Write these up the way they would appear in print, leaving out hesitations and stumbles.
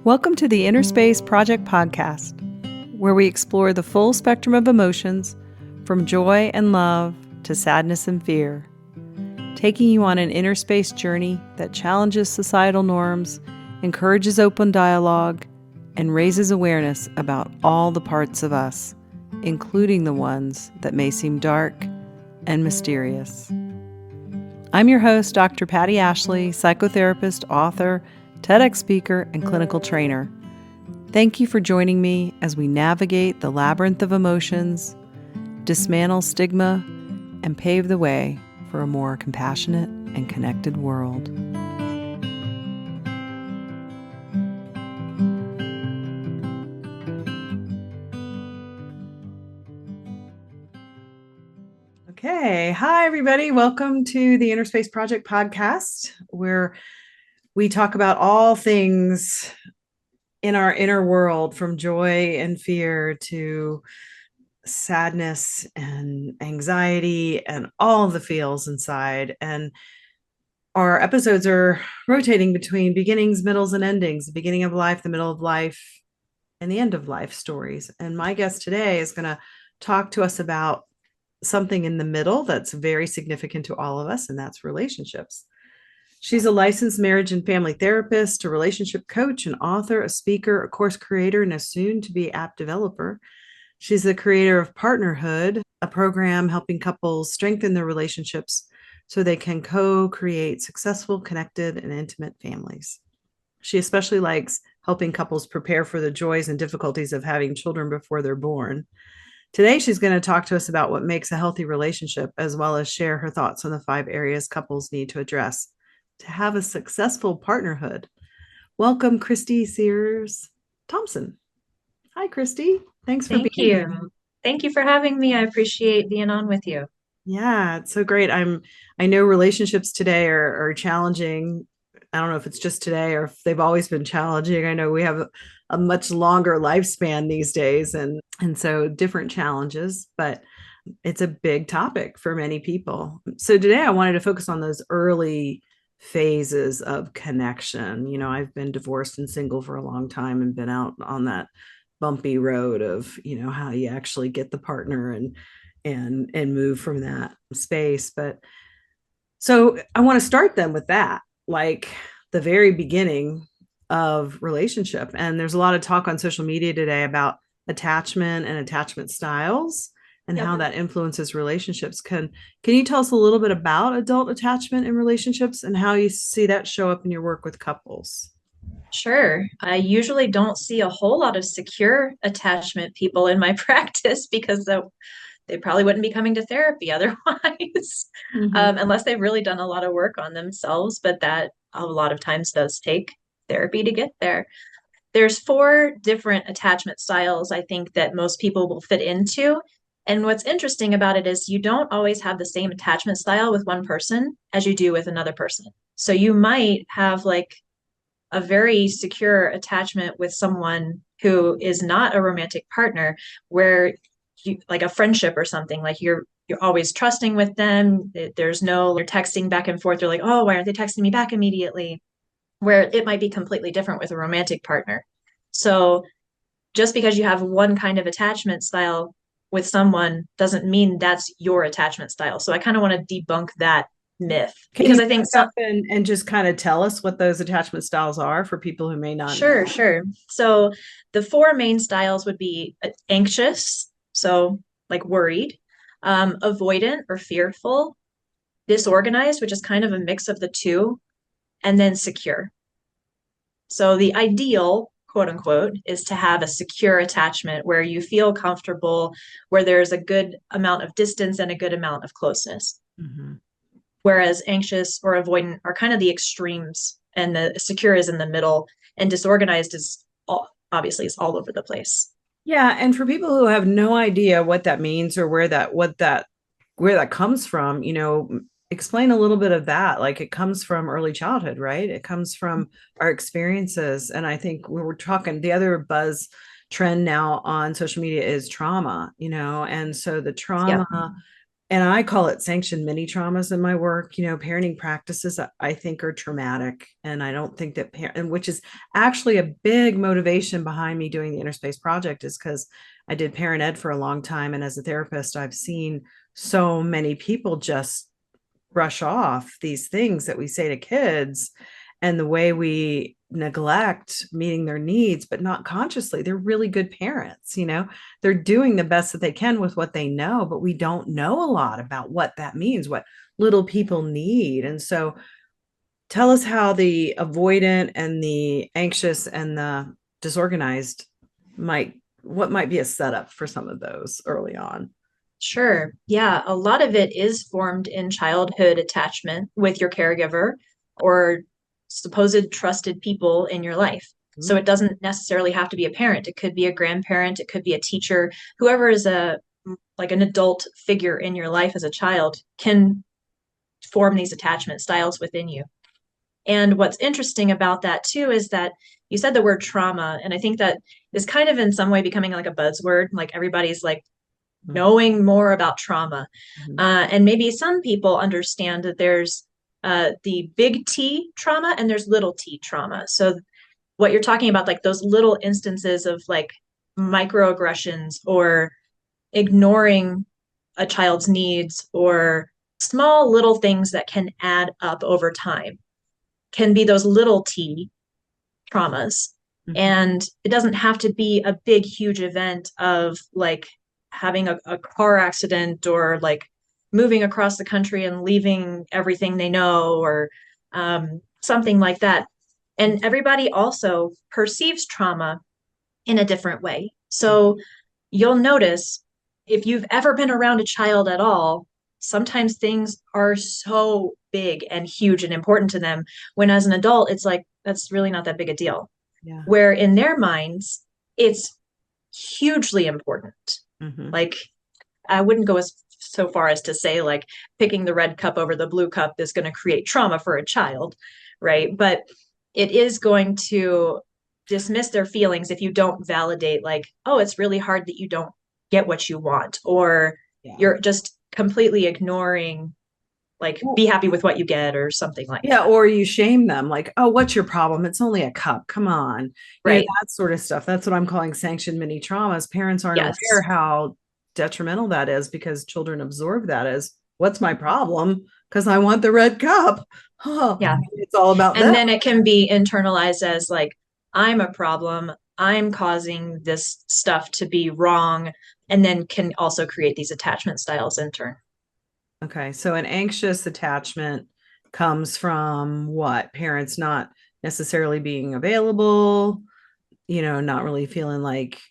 Welcome to the Inner Space Project podcast, where we explore the full spectrum of emotions, from joy and love to sadness and fear, taking you on an inner space journey that challenges societal norms, encourages open dialogue, and raises awareness about all the parts of us, including the ones that may seem dark and mysterious. I'm your host, Dr. Patti Ashley, psychotherapist, author, TEDx speaker, and clinical trainer. Thank you for joining me as we navigate the labyrinth of emotions, dismantle stigma, and pave the way for a more compassionate and connected world. Okay. Hi, everybody. Welcome to the Inner Space Project podcast, where we talk about all things in our inner world, from joy and fear to sadness and anxiety and all the feels inside. And our episodes are rotating between beginnings, middles, and endings, the beginning of life, the middle of life, and the end of life stories. And my guest today is going to talk to us about something in the middle that's very significant to all of us, and that's relationships. She's a licensed marriage and family therapist, a relationship coach, an author, a speaker, a course creator, and a soon-to-be app developer. She's the creator of Partnerhood, a program helping couples strengthen their relationships so they can co-create successful, connected, and intimate families. She especially likes helping couples prepare for the joys and difficulties of having children before they're born. Today, she's going to talk to us about what makes a healthy relationship, as well as share her thoughts on the 5 areas couples need to address to have a successful partnerhood. Welcome, Christie, Sears, Thompson. Hi, Christie. Thanks for being here. Thank you for having me. I appreciate being on with you. Yeah, it's so great. I know relationships today are challenging. I don't know if it's just today or if they've always been challenging. I know we have a much longer lifespan these days, and so different challenges, but it's a big topic for many people. So today I wanted to focus on those early phases of connection. You know, I've been divorced and single for a long time and been out on that bumpy road of, you know, how you actually get the partner and move from that space. But so I want to start then with that, like the very beginning of relationship. And there's a lot of talk on social media today about attachment and attachment styles and how that influences relationships. Can you tell us a little bit about adult attachment in relationships and how you see that show up in your work with couples? Sure. I usually don't see a whole lot of secure attachment people in my practice because they probably wouldn't be coming to therapy otherwise, unless they've really done a lot of work on themselves. But that a lot of times does take therapy to get there. There's 4 different attachment styles I think that most people will fit into. And what's interesting about it is you don't always have the same attachment style with one person as you do with another person. So you might have like a very secure attachment with someone who is not a romantic partner, where you like a friendship or something, like you're always trusting with them. There's no, you're texting back and forth. You're like, oh, why aren't they texting me back immediately? Where it might be completely different with a romantic partner. So just because you have one kind of attachment style with someone doesn't mean that's your attachment style. So I kind of want to debunk that myth, because I think and just kind of tell us what those attachment styles are for people who may not. Sure. So the 4 main styles would be anxious, so like worried, avoidant or fearful, disorganized, which is kind of a mix of the two, and then secure. So the ideal, quote unquote, is to have a secure attachment where you feel comfortable, where there's a good amount of distance and a good amount of closeness. Whereas anxious or avoidant are kind of the extremes, and the secure is in the middle, and disorganized is obviously is all over the place. Yeah, and for people who have no idea what that means or where that comes from, you know, explain a little bit of that. Like, it comes from early childhood, right? It comes from our experiences. And I think we were talking, the other buzz trend now on social media is trauma, you know, and so the trauma and I call it sanctioned mini traumas in my work. Parenting practices I think are traumatic, and I don't think that and which is actually a big motivation behind me doing the Inner Space Project, is because I did parent ed for a long time, and as a therapist, I've seen so many people just brush off these things that we say to kids, and the way we neglect meeting their needs, but not consciously. They're really good parents. They're doing the best that they can with what they know, but we don't know a lot about what that means, what little people need. And so tell us how the avoidant and the anxious and the disorganized what might be a setup for some of those early on. Sure. Yeah. A lot of it is formed in childhood attachment with your caregiver or supposed trusted people in your life. So it doesn't necessarily have to be a parent. It could be a grandparent. It could be a teacher. Whoever is like an adult figure in your life as a child can form these attachment styles within you. And what's interesting about that too is that you said the word trauma, and I think that is kind of in some way becoming like a buzzword. Like everybody's like knowing more about trauma. And maybe some people understand that there's the big T trauma and there's little t trauma. So what you're talking about, like those little instances of like microaggressions or ignoring a child's needs or small little things that can add up over time, can be those little t traumas. And it doesn't have to be a big, huge event of like having a car accident or like moving across the country and leaving everything they know or something like that. And everybody also perceives trauma in a different way. So you'll notice if you've ever been around a child at all, sometimes things are so big and huge and important to them. When as an adult, it's like, that's really not that big a deal. Yeah. Where in their minds, it's hugely important. Like, I wouldn't go so far as to say like picking the red cup over the blue cup is going to create trauma for a child, right? But it is going to dismiss their feelings if you don't validate like, oh, it's really hard that you don't get what you want, or you're just completely ignoring like be happy with what you get or something like that. Or you shame them like, oh, what's your problem? It's only a cup. Come on. Right. That sort of stuff. That's what I'm calling sanctioned mini traumas. Parents aren't Yes. aware how detrimental that is, because children absorb that as, what's my problem? Because I want the red cup. Oh, yeah. It's all about and them. then it can be internalized as like, I'm a problem. I'm causing this stuff to be wrong. And then can also create these attachment styles in turn. Okay. So an anxious attachment comes from what? Parents not necessarily being available, not really feeling like,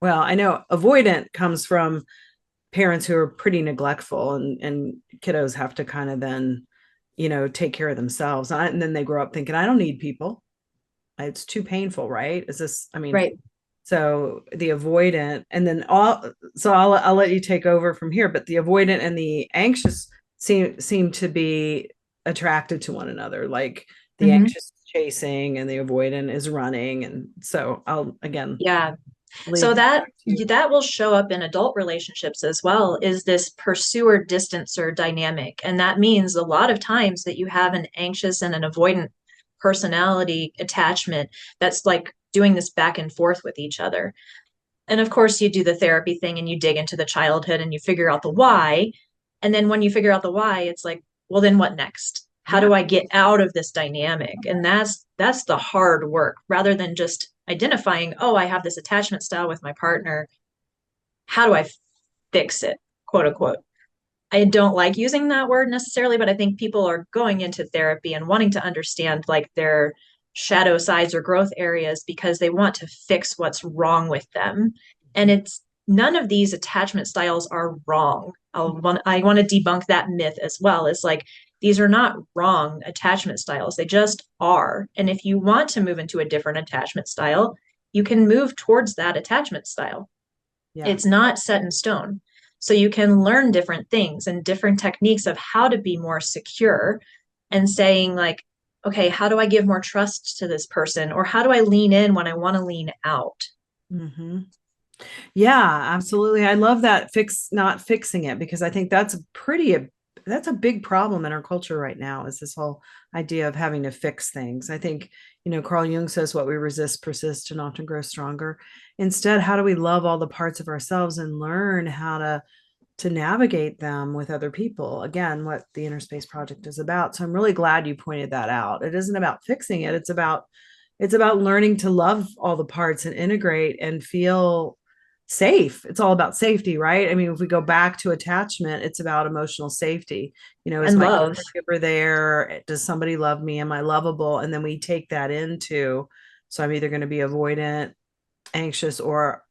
well, I know avoidant comes from parents who are pretty neglectful, and kiddos have to kind of then, take care of themselves. And then they grow up thinking, I don't need people. It's too painful, right? Is this, right. So the avoidant, and then I'll let you take over from here, but the avoidant and the anxious seem to be attracted to one another. Like the anxious is chasing and the avoidant is running. And so I'll again. Yeah. So that will show up in adult relationships as well, is this pursuer distancer dynamic. And that means a lot of times that you have an anxious and an avoidant personality attachment that's like doing this back and forth with each other. And of course, you do the therapy thing and you dig into the childhood and you figure out the why. And then when you figure out the why, it's like, well, then what next? How do I get out of this dynamic? And that's the hard work, rather than just identifying, oh, I have this attachment style with my partner. How do I fix it, quote unquote? I don't like using that word necessarily, but I think people are going into therapy and wanting to understand like their shadow sides or growth areas because they want to fix what's wrong with them. And it's none of these attachment styles are wrong. I want to debunk that myth as well. It's like, these are not wrong attachment styles. They just are. And if you want to move into a different attachment style, you can move towards that attachment style. Yeah. It's not set in stone. So you can learn different things and different techniques of how to be more secure, and saying like, okay, how do I give more trust to this person? Or how do I lean in when I want to lean out? Yeah, absolutely. I love that not fixing it, because I think that's a big problem in our culture right now, is this whole idea of having to fix things. I think, Carl Jung says what we resist persists and often grows stronger. Instead, how do we love all the parts of ourselves and learn how to navigate them with other people? Again, what the Inner Space Project is about. So I'm really glad you pointed that out. It isn't about fixing it. It's about learning to love all the parts and integrate and feel safe. It's all about safety, right? I mean, if we go back to attachment, it's about emotional safety. Is And my love. caregiver there? Does somebody love me? Am I lovable? And then we take that into, so I'm either going to be avoidant, anxious, or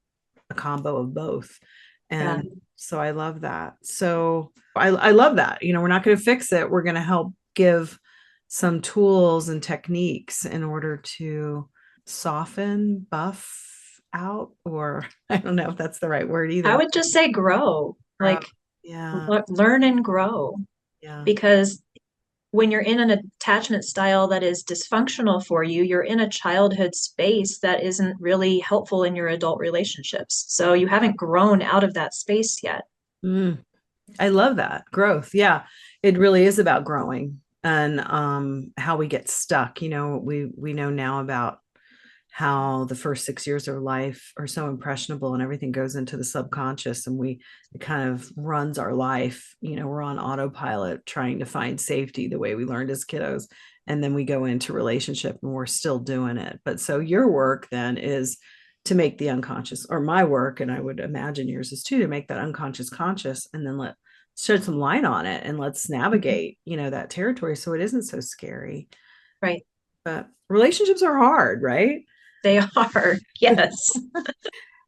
a combo of both. Yeah. And so I love that. So I love that. We're not going to fix it. We're going to help give some tools and techniques in order to soften, buff out, or I don't know if that's the right word I either. would just say grow, Grow. like Yeah. learn and grow, Yeah. because when you're in an attachment style that is dysfunctional for you, you're in a childhood space that isn't really helpful in your adult relationships. So you haven't grown out of that space yet. Mm, I love that. Growth. Yeah. It really is about growing, and how we get stuck. We know now about how the first 6 years of life are so impressionable, and everything goes into the subconscious, and it kind of runs our life. We're on autopilot trying to find safety the way we learned as kiddos. And then we go into relationship and we're still doing it. But so your work then is to make the unconscious, or my work, and I would imagine yours is too, to make that unconscious conscious, and then let shed some light on it, and let's navigate, that territory so it isn't so scary. Right. But relationships are hard, right? They are. Yes.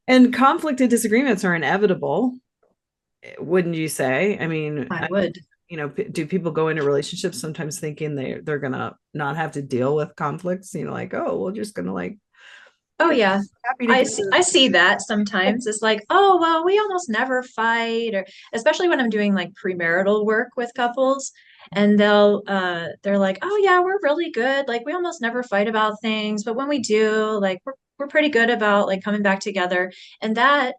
And conflict and disagreements are inevitable, wouldn't you say? I mean, I would. do people go into relationships sometimes thinking they're gonna not have to deal with conflicts? Like, oh, we're just gonna like, Oh yeah. happy I together. see that sometimes. It's like, oh well, we almost never fight, or especially when I'm doing like premarital work with couples, and they're like, oh yeah, we're really good. Like we almost never fight about things, but when we do, like we're pretty good about like coming back together. And that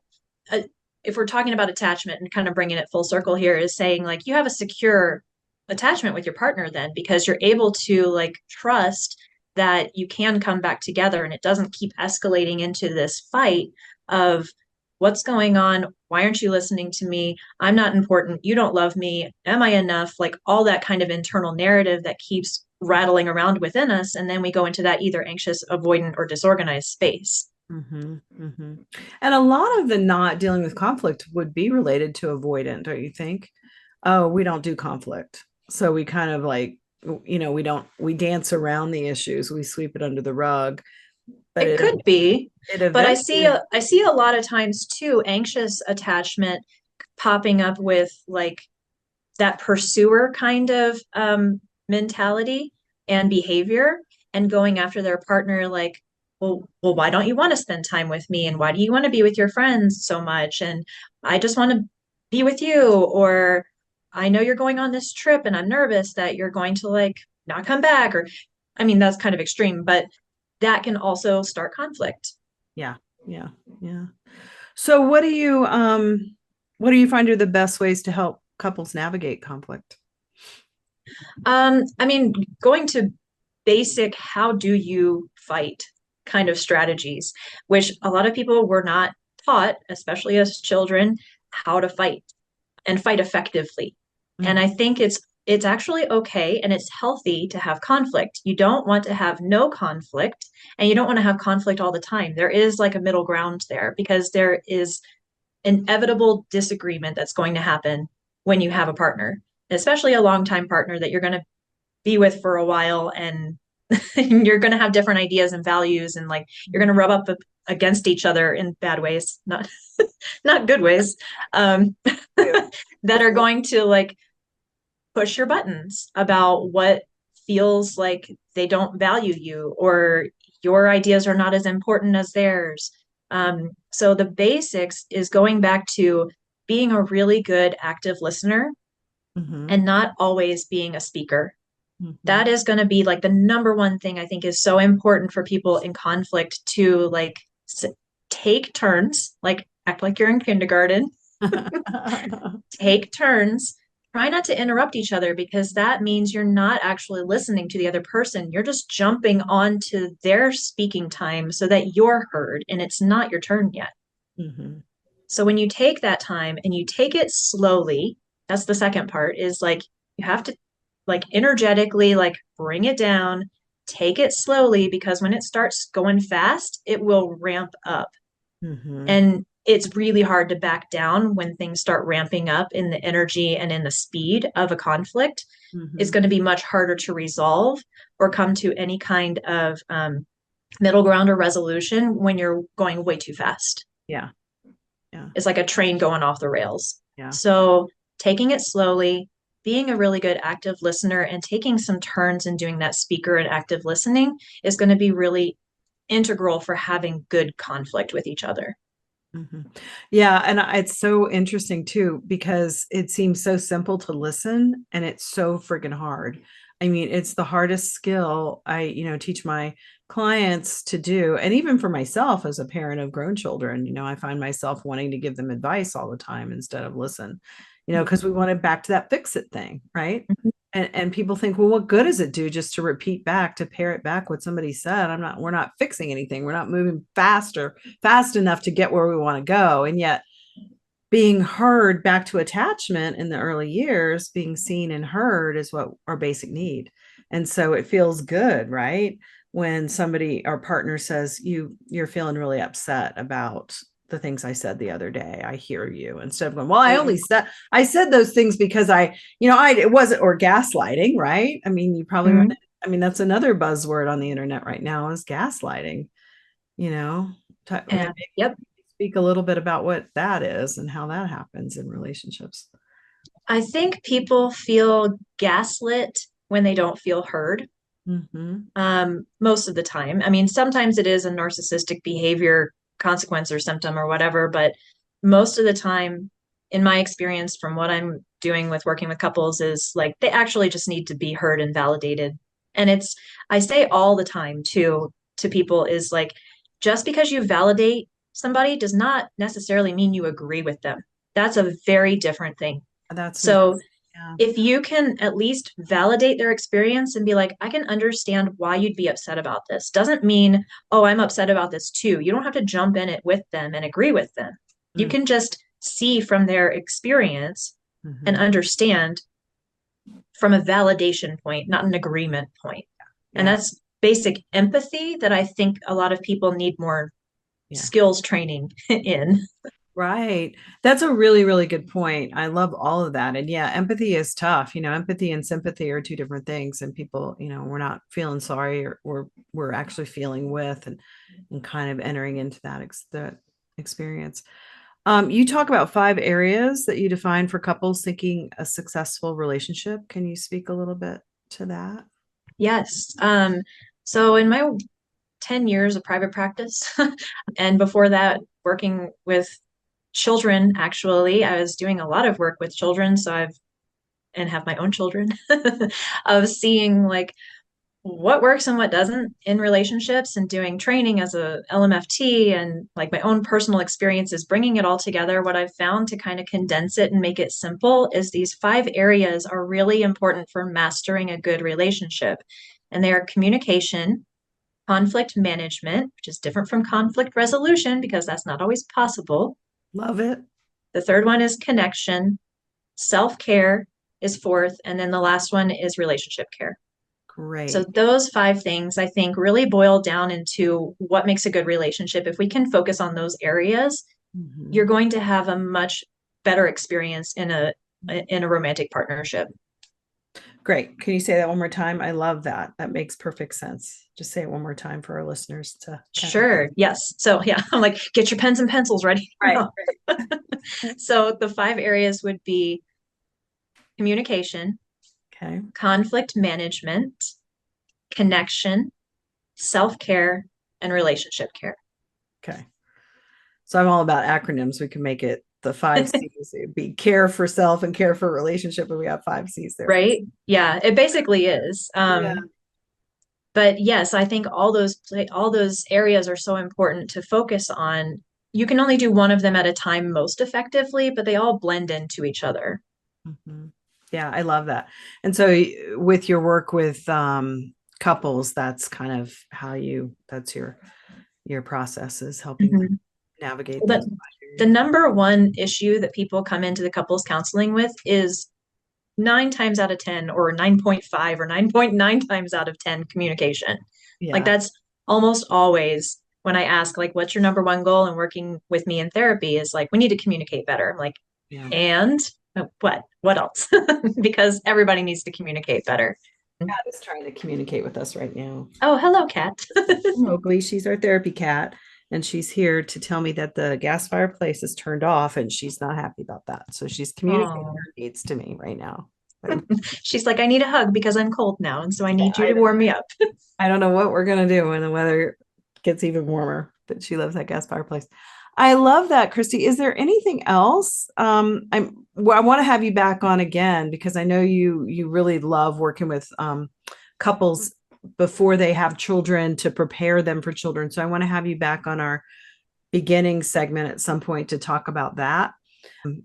uh, if we're talking about attachment and kind of bringing it full circle here, is saying like you have a secure attachment with your partner then, because you're able to like trust that you can come back together and it doesn't keep escalating into this fight of what's going on, why aren't you listening to me, I'm not important, you don't love me, am I enough, like all that kind of internal narrative that keeps rattling around within us, and then we go into that either anxious, avoidant, or disorganized space. Mm-hmm, mm-hmm. And a lot of the not dealing with conflict would be related to avoidant, don't you think? Oh, we don't do conflict. So we kind of like, we dance around the issues, we sweep it under the rug, but It it could be, it but eventually. I see a lot of times too anxious attachment popping up with like that pursuer kind of mentality and behavior, and going after their partner like, well, why don't you want to spend time with me, and why do you want to be with your friends so much, and I just want to be with you, or I know you're going on this trip and I'm nervous that you're going to like not come back, or I mean that's kind of extreme, but that can also start conflict. Yeah, yeah, yeah. So what do you find are the best ways to help couples navigate conflict? I mean, going to basic, how do you fight kind of strategies, which a lot of people were not taught, especially as children, how to fight and fight effectively. And Mm, I think it's actually okay and it's healthy to have conflict. You don't want to have no conflict, and you don't want to have conflict all the time. There is like a middle ground there, because there is inevitable disagreement that's going to happen when you have a partner, especially a longtime partner that you're going to be with for a while, and you're going to have different ideas and values, and like you're going to rub up against each other in bad ways, not not good ways, um, yeah. that are going to like push your buttons about what feels like they don't value you, or your ideas are not as important as theirs. So the basics is going back to being a really good active listener Mm-hmm, and not always being a speaker. mm-hmm, That is going to be like the number one thing I think is so important for people in conflict to like take turns, like act like you're in kindergarten, take turns. Try not to interrupt each other because that means you're not actually listening to the other person. You're just jumping onto their speaking time so that you're heard and it's not your turn yet. Mm-hmm. So when you take that time and you take it slowly, that's the second part is like you have to like energetically like bring it down, take it slowly because when it starts going fast, it will ramp up. Mm-hmm. And it's really hard to back down when things start ramping up in the energy and in the speed of a conflict. It's Mm-hmm. going to be much harder to resolve or come to any kind of middle ground or resolution when you're going way too fast. Yeah. Yeah. It's like a train going off the rails. Yeah. So taking it slowly, being a really good active listener and taking some turns and doing that speaker and active listening is going to be really integral for having good conflict with each other. Mm-hmm. Yeah. And it's so interesting too, because it seems so simple to listen and it's so freaking hard. I mean, it's the hardest skill I teach my clients to do. And even for myself as a parent of grown children, I find myself wanting to give them advice all the time instead of listen, because we want to back to that fix it thing. Right. And people think, well, what good does it do just to repeat back, to parrot back what somebody said? We're not fixing anything. We're not moving fast enough to get where we want to go. And yet being heard, back to attachment in the early years, being seen and heard is what our basic need. And so it feels good, right? When somebody, our partner says, you're feeling really upset about the things I said the other day. I hear you. Instead of going, well, I said those things because it wasn't, or gaslighting, right? I mean, you probably Mm-hmm. that's another buzzword on the internet right now is gaslighting, And yep, speak a little bit about what that is and how that happens in relationships. I think people feel gaslit when they don't feel heard. Mm-hmm. Most of the time. I mean, sometimes it is a narcissistic behavior consequence or symptom or whatever, but most of the time, in my experience, from what I'm doing with working with couples, is like they actually just need to be heard and validated. And I say all the time to people is like, just because you validate somebody does not necessarily mean you agree with them. That's a very different thing. That's interesting. So Yeah. if you can at least validate their experience and be like, I can understand why you'd be upset about this, doesn't mean, oh, I'm upset about this too. You don't have to jump in it with them and agree with them. You Mm-hmm. can just see from their experience and understand from a validation point, not an agreement point. And Yeah. that's basic empathy that I think a lot of people need more Yeah. skills training in. Right. That's a really, really good point. I love all of that. And yeah, empathy is tough. Empathy and sympathy are two different things. And people, we're not feeling sorry or we're actually feeling with and kind of entering into that experience. You talk about 5 areas that you define for couples seeking a successful relationship. Can you speak a little bit to that? Yes. So in my 10 years of private practice, and before that, working with children, actually, I was doing a lot of work with children. And have my own children of seeing like what works and what doesn't in relationships and doing training as a LMFT and like my own personal experiences, bringing it all together. What I've found to kind of condense it and make it simple is these 5 areas are really important for mastering a good relationship. And they are communication, conflict management, which is different from conflict resolution because that's not always possible. Love it. The third one is connection, self-care is fourth, and then the last one is relationship care. So Great. those 5 things I think really boil down into what makes a good relationship. If we can focus on those areas, you're Mhm. going to have a much better experience in a romantic partnership. Great. Can you say that one more time? I love that. That makes perfect sense. Just say it one more time for our listeners to kind of. Sure. Yes. So yeah, I'm like, get your pens and pencils ready. Right. So the 5 areas would be communication, Okay. conflict management, connection, self-care, and relationship care. Okay. So I'm all about acronyms. We can make it the 5 C's. It'd be care for self and care for relationship, but we have 5 C's there. Right? Yeah, it basically is. Yeah. But yes, I think all those areas are so important to focus on you can only do one of them at a time most effectively, but they all blend into each other. Mm-hmm. Yeah, I love that. And so with your work with couples, that's kind of how that's your process is helping them Mhm. navigate Well, those the periods. number one issue that people come into the couples counseling with is 9 times out of 10 or 9.5 or 9.9 times out of 10 communication. Like Yeah. that's almost always when I ask, like, what's your number one goal in working with me in therapy is like, we need to communicate better. I'm like, Yeah. and what else? Because everybody needs to communicate better. Cat is trying to communicate with us right now. Oh, hello, Kat. Mowgli, she's our therapy cat, and she's here to tell me that the gas fireplace is turned off, and she's not happy about that. So she's communicating Oh, her needs to me right now. she's like, I need a hug because I'm cold now, and so I Yeah, need you to warm me up. I don't know what we're gonna do when the weather gets even warmer, but she loves that gas fireplace. I love that, Christy. Is there anything else? I want to have you back on again because I know you really love working with couples before they have children to prepare them for children. So I want to have you back on our beginning segment at some point to talk about that.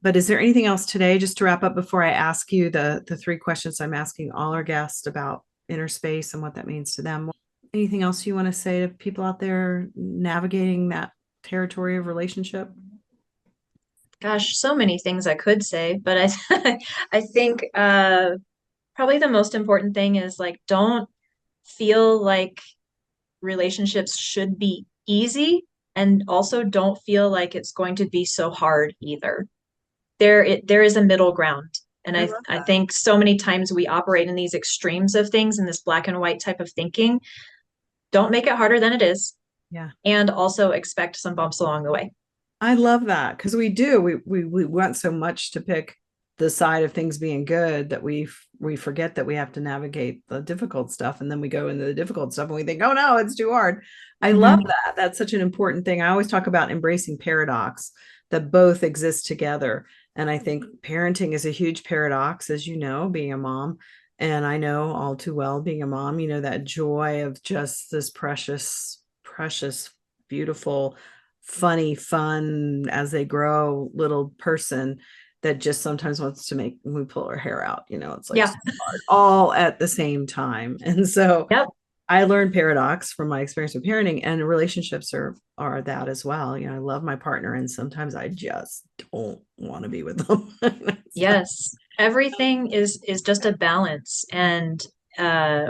But is there anything else today, just to wrap up before I ask you the three questions I'm asking all our guests about inner space and what that means to them? Anything else you want to say to people out there navigating that territory of relationship? Gosh, so many things I could say, but I think probably the most important thing is like don't feel like relationships should be easy and also don't feel like it's going to be so hard either. There is a middle ground. And I I love I that. think so many times we operate in these extremes of things in this black and white type of thinking. Don't make it harder than it is Yeah. and also expect some bumps along the way. I love that because we do. We want so much to pick the side of things being good that we forget that we have to navigate the difficult stuff, and then we go into the difficult stuff and we think, oh no, it's too hard. I love Mhm. that. That's such an important thing. I always talk about embracing paradox, that both exist together. And I think parenting is a huge paradox, as you know, being a mom. And I know all too well being a mom, that joy of just this precious, precious, beautiful, funny, fun as they grow little person that just sometimes wants to make we pull her hair out. It's like Yeah. so hard, all at the same time. And so Yep. I learned paradox from my experience with parenting, and relationships are that as well. I love my partner, and sometimes I just don't want to be with them. Yes. Everything is just a balance and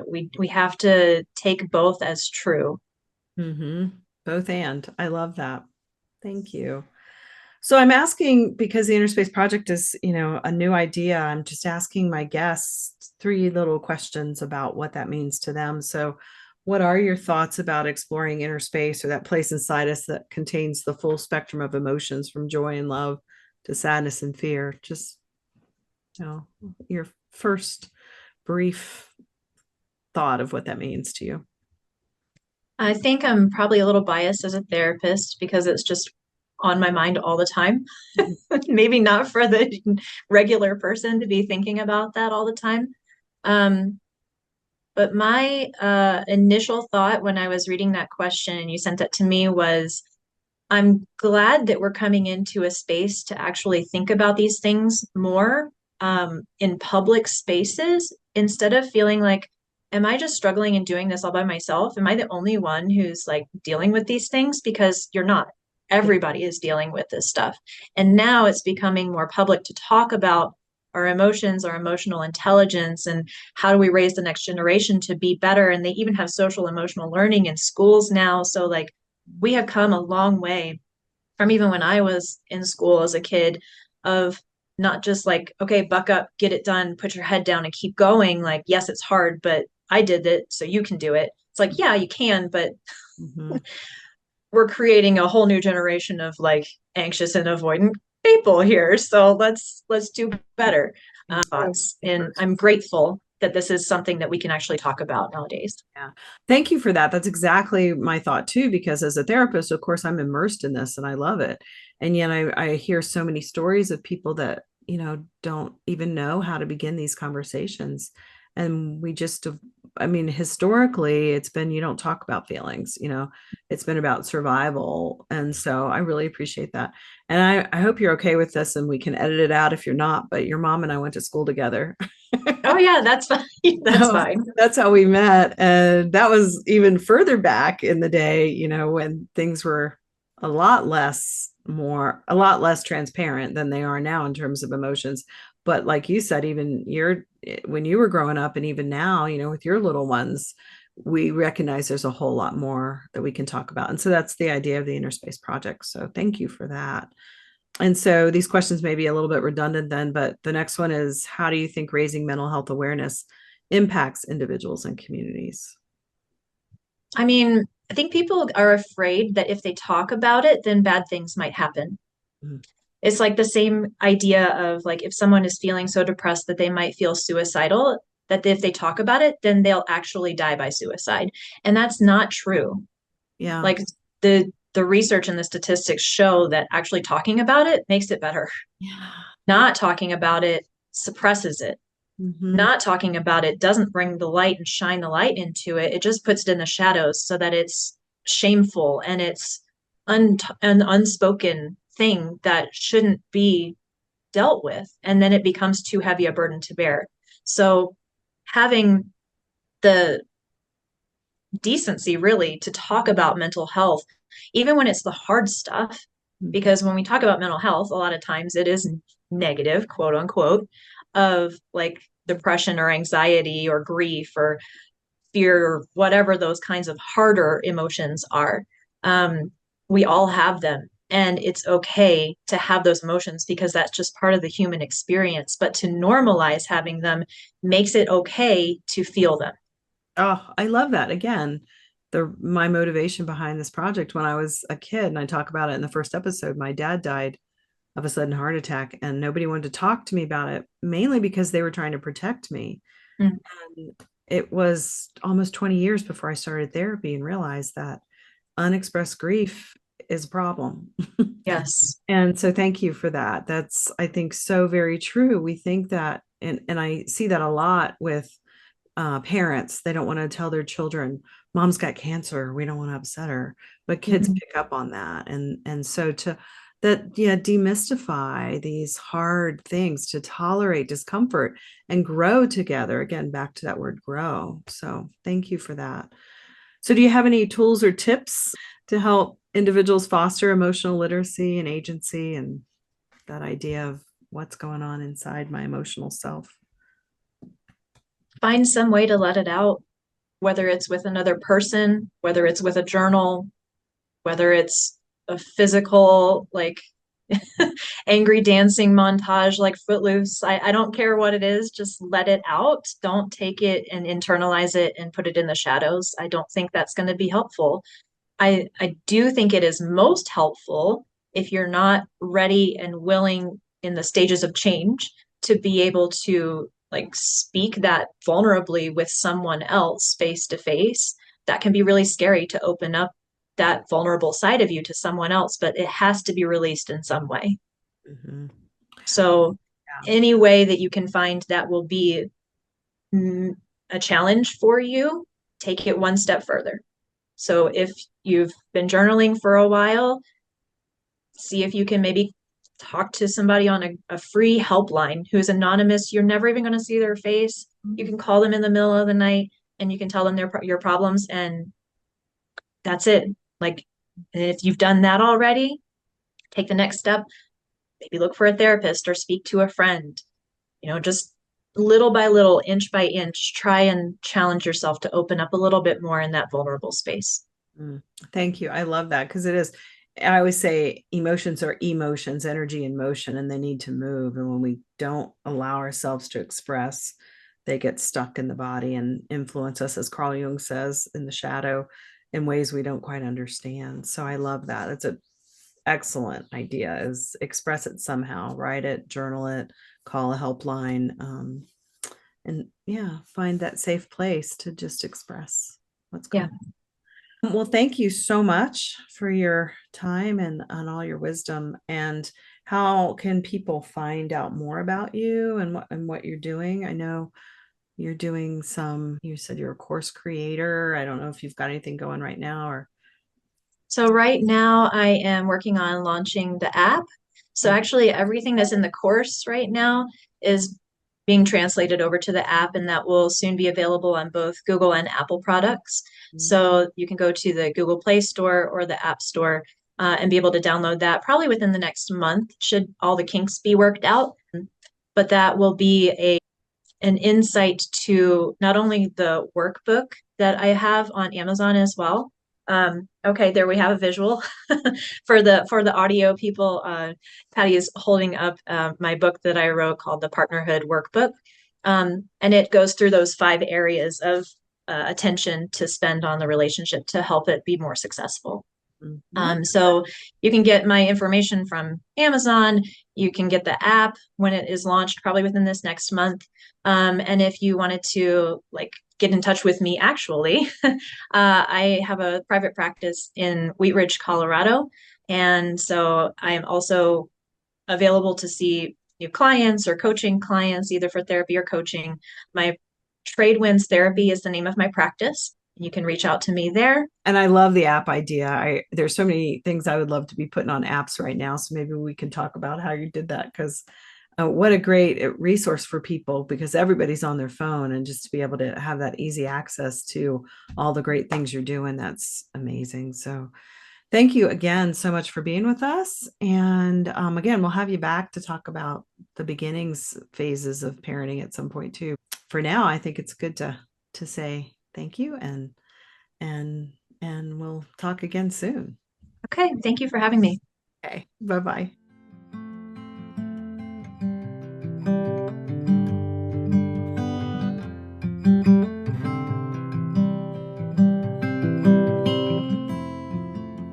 we have to take both as true. Mm-hmm. Both and I love that. Thank you. So I'm asking because the Inner Space Project is, a new idea. I'm just asking my guests three little questions about what that means to them. So, what are your thoughts about exploring inner space, or that place inside us that contains the full spectrum of emotions from joy and love to sadness and fear? Just, your first brief thought of what that means to you. I think I'm probably a little biased as a therapist because it's just on my mind all the time. Maybe not for the regular person to be thinking about that all the time. Um, but my initial thought when I was reading that question and you sent it to me was, I'm glad that we're coming into a space to actually think about these things more in public spaces instead of feeling like, am I just struggling and doing this all by myself? Am I the only one who's like dealing with these things? Because you're not. Yeah. Everybody is dealing with this stuff. And now it's becoming more public to talk about our emotions, our emotional intelligence, and how do we raise the next generation to be better. And they even have social emotional learning in schools now. So, like, we have come a long way from even when I was in school as a kid of not just like, okay, buck up, get it done, put your head down and keep going. Like, yes, it's hard, but I did it, so you can do it. It's like, yeah, you can, but Mm-hmm. we're creating a whole new generation of like anxious and avoidant people here. So let's do better. Thoughts. And I'm grateful that this is something that we can actually talk about nowadays. Yeah. Thank you for that. That's exactly my thought too, because as a therapist, of course, I'm immersed in this and I love it. And yet I hear so many stories of people that, don't even know how to begin these conversations. And we just I mean, historically, it's been you don't talk about feelings, it's been about survival. And so I really appreciate that. And I hope you're okay with this and we can edit it out if you're not, but your mom and I went to school together. Oh yeah, that's fine. That's So fine. that's how we met. And that was even further back in the day, when things were a lot less transparent than they are now in terms of emotions. But like you said, even when you were growing up and even now, with your little ones, we recognize there's a whole lot more that we can talk about. And so that's the idea of the Inner Space Project. So thank you for that. And so these questions may be a little bit redundant then, but the next one is, how do you think raising mental health awareness impacts individuals and communities? I mean, I think people are afraid that if they talk about it, then bad things might happen. Mm. It's like the same idea of like if someone is feeling so depressed that they might feel suicidal, that if they talk about it, then they'll actually die by suicide. And that's not true. Yeah. Like the research and the statistics show that actually talking about it makes it better. Yeah. Not talking about it suppresses it. Mm-hmm. Not talking about it doesn't bring the light and shine the light into it. It just puts it in the shadows so that it's shameful and it's an unspoken thing that shouldn't be dealt with. And then it becomes too heavy a burden to bear. So having the decency really to talk about mental health, even when it's the hard stuff, Mm-hmm. because when we talk about mental health, a lot of times it is negative, quote unquote, of like depression or anxiety or grief or fear or whatever those kinds of harder emotions are. Um, we all have them. And it's okay to have those emotions because that's just part of the human experience. But to normalize having them makes it okay to feel them. Oh, I love that. Again, my motivation behind this project when I was a kid, and I talk about it in the first episode, my dad died of a sudden heart attack, and nobody wanted to talk to me about it, mainly because they were trying to protect me. Mm, And it was almost 20 years before I started therapy and realized that unexpressed grief is a problem. yes. And so thank you for that. That's, I think, so very true. We think that, and I see that a lot with parents. They don't want to tell their children, mom's got cancer, we don't want to upset her, but kids Mhm. pick up on that. And so to that, yeah, demystify these hard things, to tolerate discomfort and grow together, again, back to that word grow. So thank you for that. So do you have any tools or tips to help individuals foster emotional literacy and agency, and that idea of what's going on inside my emotional self? Find some way to let it out, whether it's with another person, whether it's with a journal, whether it's a physical, like angry dancing montage like Footloose. I don't care what it is, just let it out. Don't take it and internalize it and put it in the shadows. I don't think that's going to be helpful. I do think it is most helpful if you're not ready and willing in the stages of change to be able to like speak that vulnerably with someone else face to face. That can be really scary to open up that vulnerable side of you to someone else, but it has to be released in some way. Mm-hmm. So, Yeah. any way that you can find that will be mm, a challenge for you, take it one step further. So, if you've been journaling for a while, see if you can maybe talk to somebody on a free helpline who's anonymous. You're never even going to see their face. You can call them in the middle of the night and you can tell them your problems, and that's it. Like, if you've done that already, take the next step. Maybe look for a therapist or speak to a friend. Just little by little, inch by inch, try and challenge yourself to open up a little bit more in that vulnerable space. Mm, thank you. I love that because it is. I always say emotions are emotions, energy in motion, and they need to move. And when we don't allow ourselves to express, they get stuck in the body and influence us, as Carl Jung says, in the shadow in ways we don't quite understand. So I love that. It's an excellent idea, is express it somehow, write it, journal it, call a helpline. And yeah, find that safe place to just express what's Yeah. going on. Well, thank you so much for your time and all your wisdom. And how can people find out more about you and what you're doing? I know you're doing you said you're a course creator. I don't know if you've got anything going right now or. So right now I am working on launching the app. So actually everything that's in the course right now is being translated over to the app, and that will soon be available on both Google and Apple products. So you can go to the Google Play Store or the App Store and be able to download that probably within the next month, should all the kinks be worked out. But that will be an insight to not only the workbook that I have on Amazon as well. Okay, there we have a visual for the audio people. Patti is holding up my book that I wrote called the Partnerhood Workbook, and it goes through those 5 areas of attention to spend on the relationship to help it be more successful. So you can get my information from Amazon. You can get the app when it is launched, probably within this next month. And if you wanted to get in touch with me, actually, I have a private practice in Wheat Ridge, Colorado. And so I am also available to see new clients or coaching clients, either for therapy or coaching. My Trade Winds Therapy is the name of my practice. You can reach out to me there. And I love the app idea. There's so many things I would love to be putting on apps right now. So maybe we can talk about how you did that, because what a great resource for people, because everybody's on their phone, and just to be able to have that easy access to all the great things you're doing, that's amazing. So thank you again so much for being with us. And again, we'll have you back to talk about the beginnings phases of parenting at some point too. For now, I think it's good to say thank you, and we'll talk again soon. Okay, thank you for having me. Okay, bye-bye.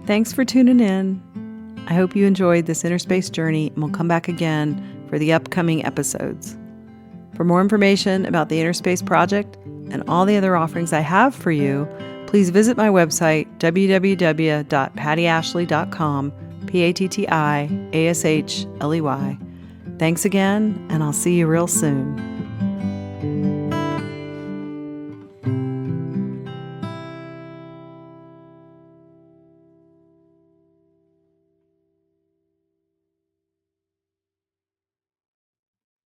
Thanks for tuning in. I hope you enjoyed this inner space journey, and we'll come back again for the upcoming episodes. For more information about the Inner Space Project and all the other offerings I have for you, please visit my website, www.pattiashley.com, PattiAshley. Thanks again, and I'll see you real soon.